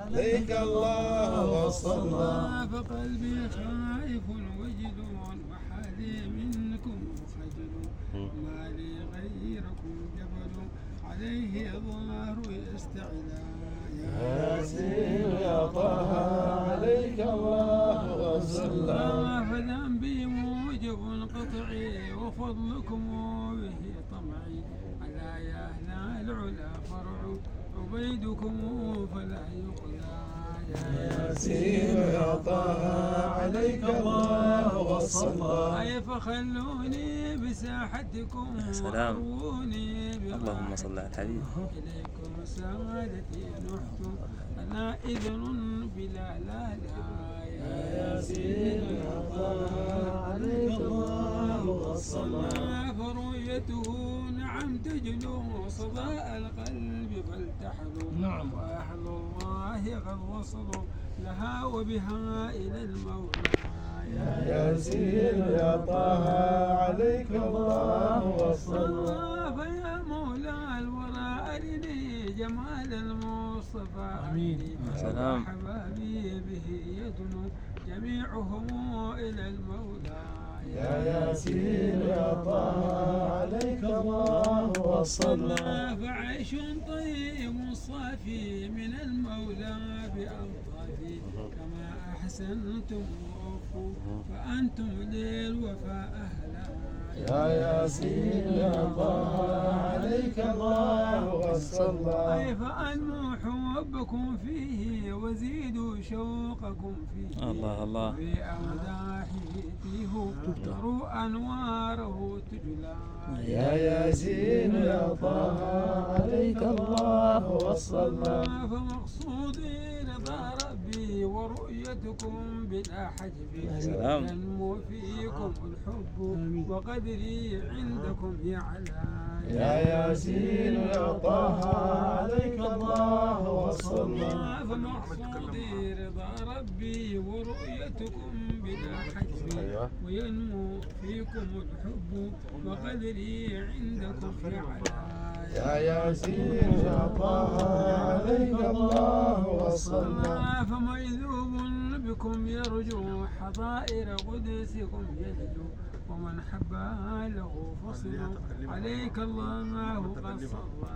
عليك الله وصلى. فقلبي خائف وجل وحالي منكم خجل، ما لي غيركم جبل عليه الظهر يستعلى. ياسين يا طه عليك الله وصلى. فذنبي موجب قطعي وفضلكم به طمعي، على يا أهل العلا فرع عبيدكم فلا يقلى. ياسين يا طه عليك الله وصلى. أي فخلوني بساحتكم واروني اللهم صل على الحبيب. إليكم سعادتي نحت أنا إذن بلا لا لا. يا ياسين يا طه عليك الله وصلى. فرؤيته نعم تجلو صداء القلب فلتحظوا، نعم. وأهل الله قد وصلوا لها وبها إلى المولى. يا ياسين يا طه عليك الله وصلى. فيا مولى الورى أرني جمال المصطفى، آمين. سلام. أحبابي به يدنو جميعهم إلى المولى. يا ياسين يا طه عليك الله وصلى. فعيش طيب صافي من المولى بألطافي، كما أحسنتم ووفوا فأنتم للوفاء أهلا. يا ياسين يا طه عليك الله وصلى. فأنموا حبكم فيه وزيدوا شوقكم فيه، الله الله. في أمداحه تيه تروا أنواره تجلى. يا ياسين يا طه عليك الله وصلى. فمقصودي رضا ربي ورؤيتكم بلا حجب، سلام. ينمو فيكم الحب وقدري عندكم يعلى. يا ياسين يا طه عليك الله وصلى. فمقصودي رضا ربي ورؤيتكم بلا حجب، وينمو فيكم الحب وقدري عندكم يعلى. يا ياسين يا طه عليك الله وصلى. فميذوب بكم يرجو حظائر قدسكم يلجو، ومن حبها له فصل عليك الله قد صلى.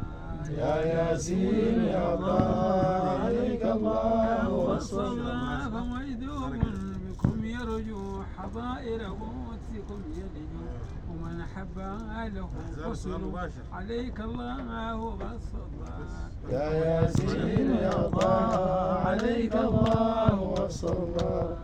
يا ياسين يا طه عليك الله وصلى. فميذوب بكم يرجو حظائر قدسكم يلجو، ومن حبها له فصل عليك الله قد صلى. يا ياسين يا طه عليك الله وصلى.